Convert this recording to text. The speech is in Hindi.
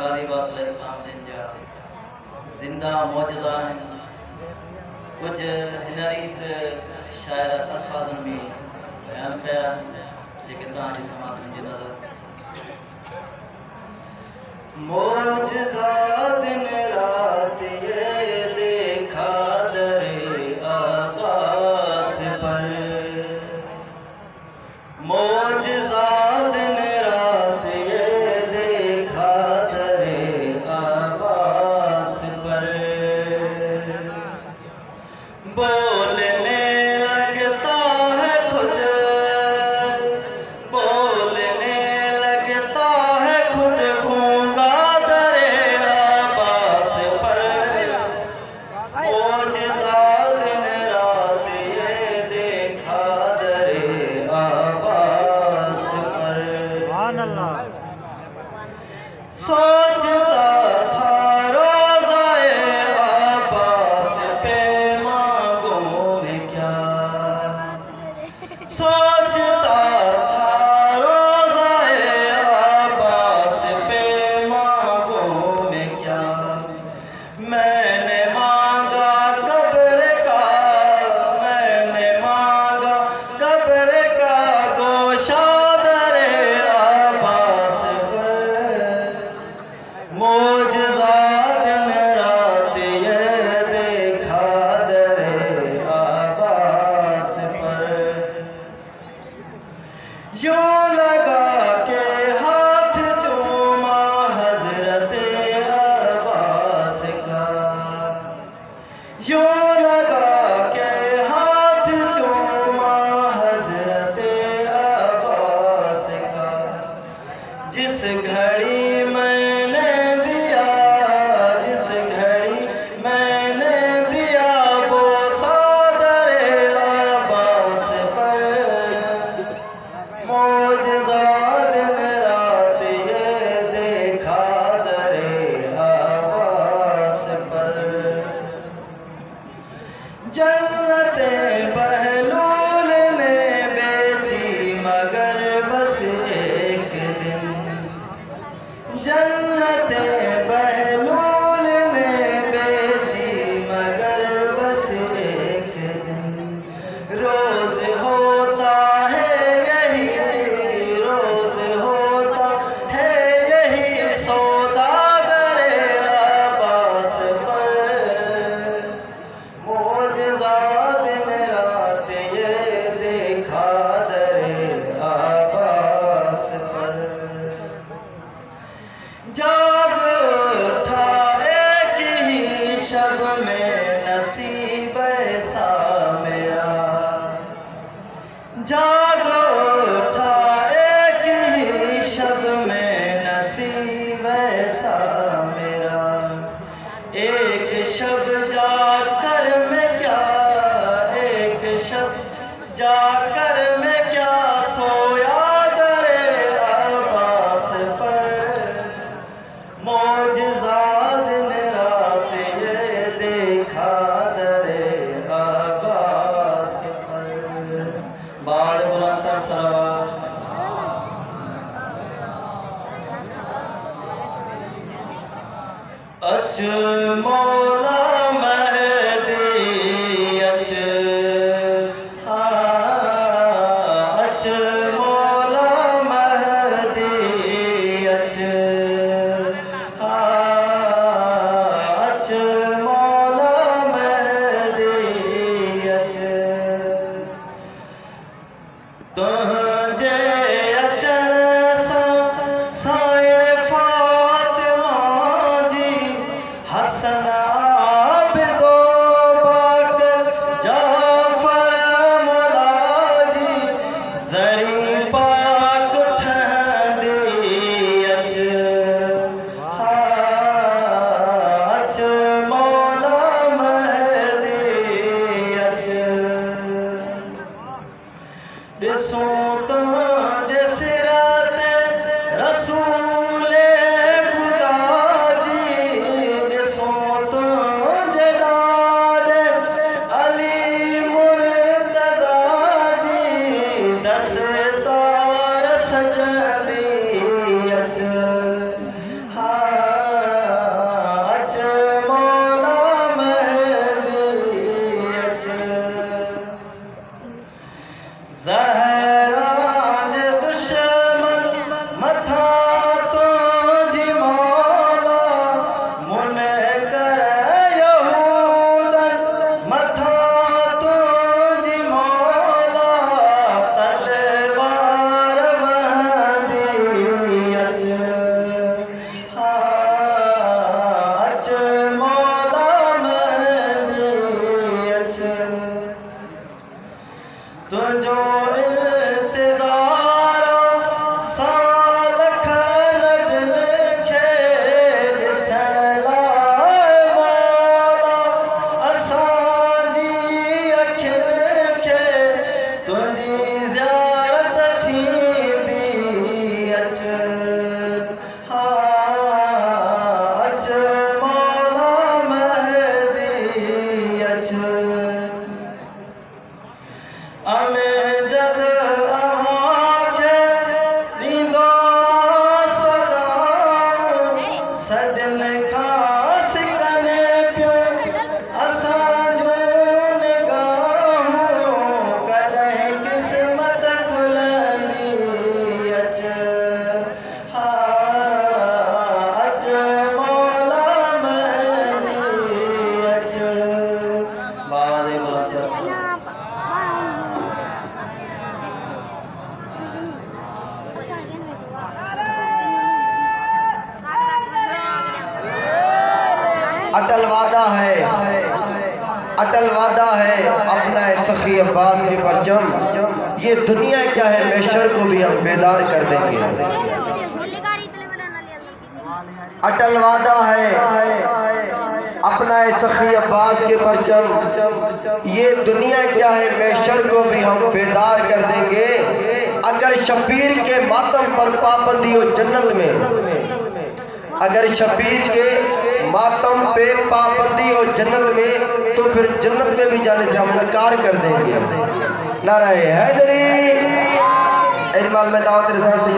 गाज़ी अब्बास अलैहिस्सलाम दिन जा ज़िंदा मौजज़ा आहिनि। कुछ हिन रीत शायर अल्फाज़नि में बयान कया जेके तव्हांजी समात जी नज़र मौजज़ा दिन रात ये देखा दरे अब्बास पर। मौजज़ा दिन रात ये देखा दरे अब्बास पर। बोलने लगता है खुद, बोलने लगता है खुद गूंगा दरे अब्बास पर। मौजज़ा दिन रात ये देखा दरे अब्बास पर। सोचता था रोज़ाए अब्बास पे मांगूं मैं क्या। सोचता था रोज़ाए अब्बास पे मांगूं मैं क्या। मैंने मांगा कब्र का, मैंने मांगा कब्र का गोशा दरे अब्बास पर। मौजज़ा दिन रात ये देखा दरे अब्बास पर। यूं लगा के हाथ चूमा हज़रत अब्बास का। यूं लगा के हाथ चूमा हज़रत अब्बास का। जिस घड़ी मैंने दिया, जिस घड़ी मैंने दिया बोसा दरे अब्बास पर। मौजज़ा दिन रात ये देखा दरे अब्बास पर। जन्नते बहलूल ने बेची मगर बस एक दिन। जन्नते बहलूल ने बेची मगर बस एक दिन। रोज़ होता है यही, रोज़ होता है यही सौदा दरे अब्बास पर। मौजज़ा दिन रात ये देखा दरे अब्बास पर। जाग उठा एक ही शब में नसीब ऐसा मेरा। जाग उठा एक ही शब में नसीब ऐसा मेरा। एक शब जाकर मैं क्या, एक शब जाकर मैं क्या सोया दरे अब्बास पर। मौजज़ा दिन रात ये देखा दरे अब्बास पर। बाल बुलंदर सलवात। अच मौला मेहदी अच, अच मौला मेहदी अच, अच मौला मेहदी अच। तुंहिंजे अचण सां साइण फातिमा जी हसन सदिन खां सिकने पियो असां जो निगाहूं कॾहिं क़िस्मत खुलंदी अच हा अच मौला महदी अच बारे बुलंद अटल वादा है, अटल वादा है अपना सखी अब्बास के परचम, ये दुनिया चाहे महशर को भी हम बेदार कर देंगे। अटल वादा है अपना सखी अब्बास के परचम, ये दुनिया चाहे महशर को भी हम बेदार कर देंगे। अगर शबीर के मातम पर पाबंदी हो जन्नत में, अगर शबीर के मातम पे पाबंदी हो जन्नत में, तो फिर जन्नत में भी जाने से हम इनकार कर देंगे। नाराए हैदरी। इरमाल में दावत रिसाल से